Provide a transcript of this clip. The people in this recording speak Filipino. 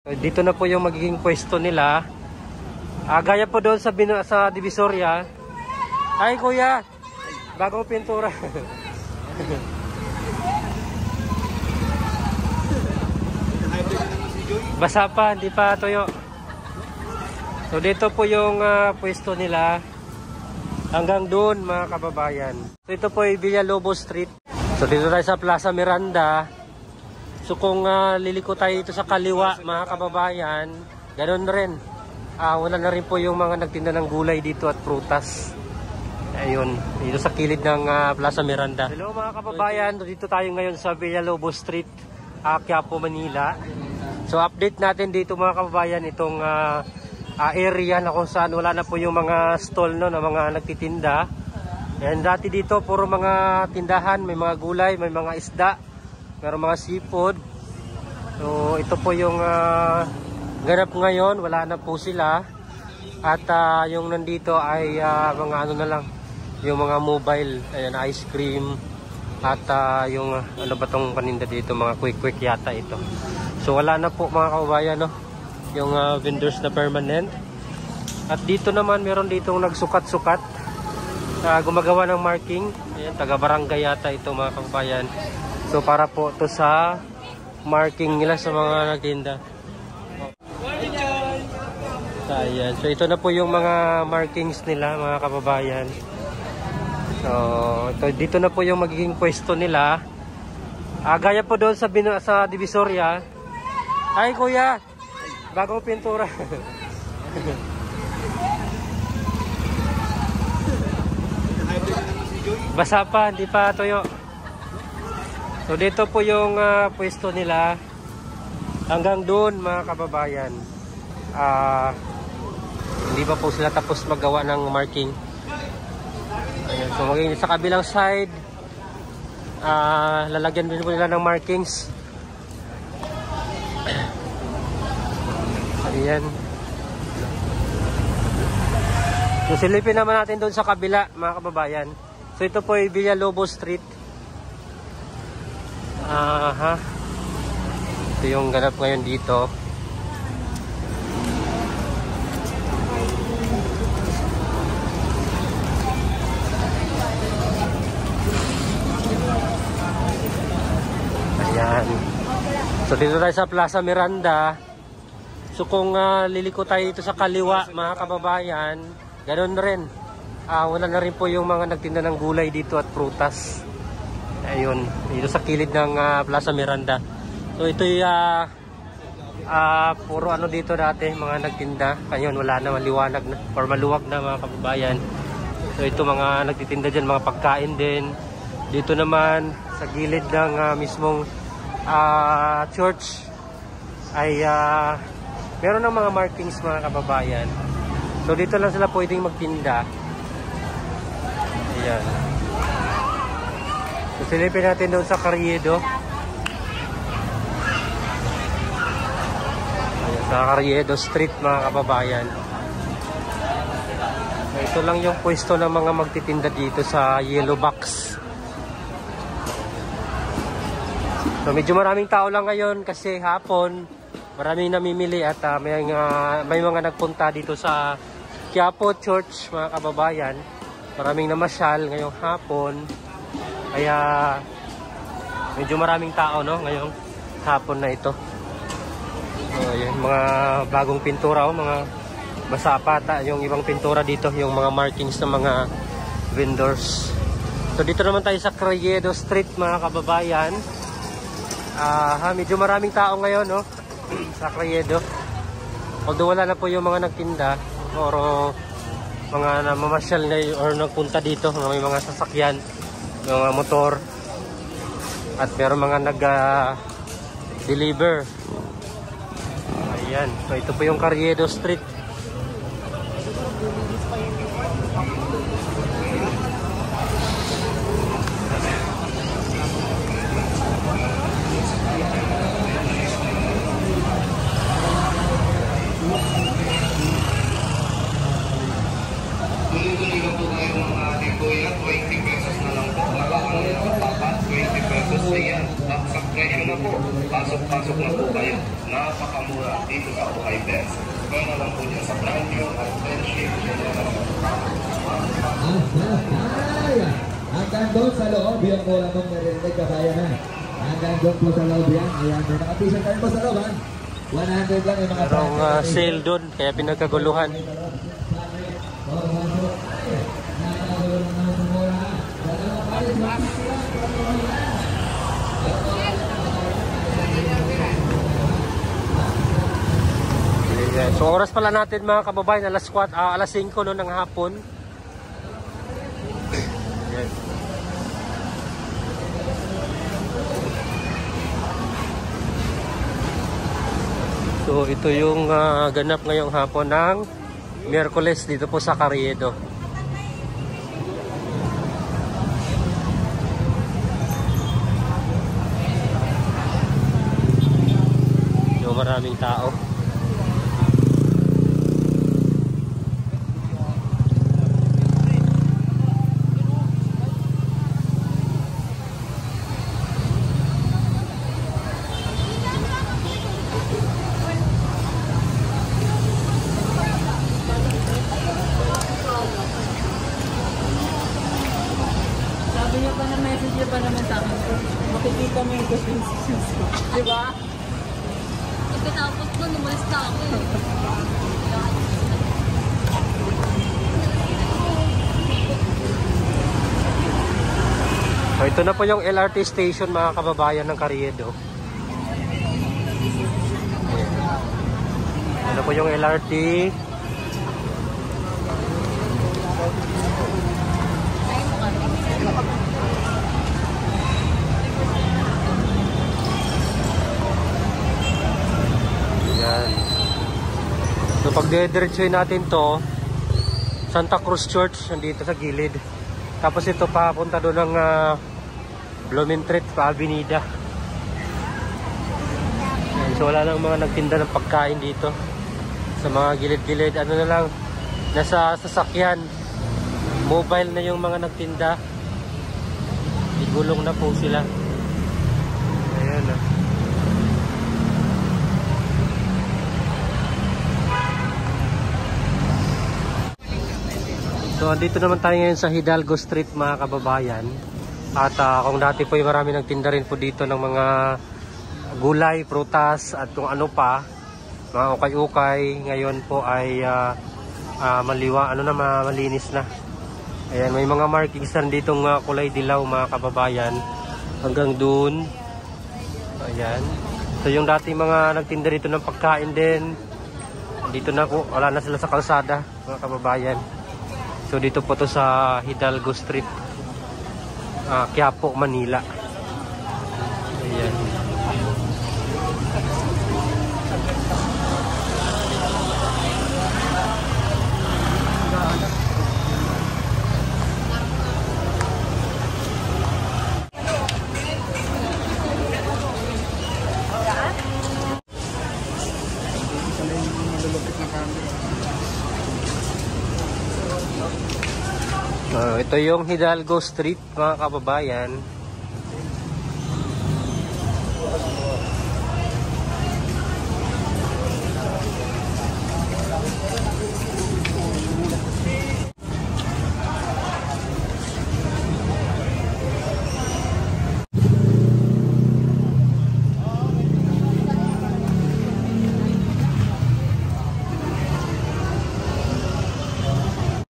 Dito na po yung magiging pwesto nila. Gaya po doon sa Divisoria. Ay kuya, bagong pintura. Basa pa, hindi pa tuyo. So dito po yung pwesto nila. Hanggang doon mga kababayan. So ito po ay Villalobos Street. So dito tayo sa Plaza Miranda. So kung liliko tayo dito sa kaliwa mga kababayan, ganoon rin. Wala na rin po yung mga nagtinda ng gulay dito at prutas. Ayun, dito sa kilid ng Plaza Miranda. Hello mga kababayan, dito tayo ngayon sa Villalobos Street, Quiapo, Manila. So update natin dito mga kababayan itong area na kung saan wala na po yung mga stall no, na mga nagtitinda. Yan, dati dito puro mga tindahan, may mga gulay, may mga isda, meron mga seafood. So ito po yung ganap ngayon, wala na po sila. At yung nandito ay mga ano na lang, yung mga mobile, ayan, ice cream. At yung ano ba tong paninda dito, mga quick yata ito. So wala na po mga kababayan no, yung vendors na permanent. At dito naman meron ditong nagsukat-sukat, gumagawa ng marking. Ayan, taga barangay yata ito mga kababayan. So para po to sa marking nila sa mga nagtinda. Ayan. So ito na po yung mga markings nila mga kababayan. So dito na po yung magiging pwesto nila. Gaya po doon sa Divisoria. Ay kuya, bagong pintura. Basa pa, hindi pa tuyo. So dito po yung pwesto nila. Hanggang doon mga kababayan. Hindi pa po sila tapos magawa ng marking. Ayan, so magiging sa kabilang side, lalagyan din po nila ng markings. Ayan. So silipin naman natin doon sa kabila mga kababayan. So ito po ay Villalobos Street. Ito yung ganap ngayon dito. Ayan. So dito tayo sa Plaza Miranda. So kung liliko tayo dito sa kaliwa mga kababayan, ganoon rin. Wala na rin po yung mga nagtinda ng gulay dito at prutas. Ayun, dito sa kilid ng Plaza Miranda. So ito yung puro ano dito dati, mga nagtinda. Ngayon wala na, maliwanag na or maluwag na mga kababayan. So ito mga nagtitinda dyan, mga pagkain din. Dito naman sa gilid ng mismong church ay meron ng mga markings mga kababayan. So dito lang sila pwedeng magtinda. Ayan. So silipin natin doon sa Carriedo. Ayan, sa Carriedo Street mga kababayan. So, ito lang yung pwesto ng mga magtitinda dito sa Yellow Box. So medyo maraming tao lang ngayon kasi hapon. Maraming namimili at may mga nagpunta dito sa Quiapo Church mga kababayan. Maraming namasyal ngayong hapon. Kaya medyo maraming tao no ngayong hapon na ito. So, yun, mga bagong pintura mga basa pa yung ibang pintura dito, yung mga markings ng mga vendors. So dito naman tayo sa Carriedo Street mga kababayan. Medyo maraming tao ngayon no sa Carriedo. Although wala na po yung mga nagtinda or mga namamasyal na or nagpunta dito, may mga sasakyan, mga motor at meron mga nag-deliver. Ayan, so ito po yung Carriedo Street. Tuloy-tuloy po tayo mga ating kuya, 20 pesos na lang po. Nakakalaman ng papat, 20 pesos. Ayan, baksak presyo na po. Pasok-pasok na po kayo. Napakamura dito sa Buhay Best. Kaya na lang po dyan sa Brancho at Friendship. Yan na lang po. Hanggang doon sa loob, yung mula mong narinig kabayan ha. Hanggang doon po sa loob yan. Ayan, may nakapisang tayo po sa loob ha. 100 lang yung mga Merong sale doon, kaya pinagkaguluhan. So oras pala natin mga kababayan, alas 5 no, ng hapon. Ayan. So ito yung ganap ngayong hapon ng Miyerkules dito po sa Carriedo. So maraming tao. Sabi niya pa na message niya pa naman sa akin. Makikita mo yung questions. Di ba? Pagkatapos ko, lumalis na ako eh. So ito na po yung LRT station mga kababayan ng Carriedo. Ano po yung LRT? Yan. So pag dediretsuhin natin to, Santa Cruz Church nandito sa gilid. Tapos ito papunta doon ng Blumentritt pa Avenida. Yan. So wala nang mga nagtinda ng pagkain dito. Sa mga gilid-gilid, ano na lang, nasa sasakyan. Mobile na yung mga nagtinda. Igulong na po sila. Ayan ah. So andito naman tayo ngayon sa Hidalgo Street mga kababayan. At kung dati po marami nagtinda rin po dito ng mga gulay, prutas at kung ano pa, mga ukay-ukay, ngayon po ay malinis na. Ayan, may mga markings na ditong kulay dilaw mga kababayan hanggang doon. Ayan. So yung dati mga nagtinda dito ng pagkain din, dito na po, wala na sila sa kalsada mga kababayan. So dito po to sa Hidalgo Street, Quiapo, Manila. Ayan. Ito yung Hidalgo Street mga kababayan.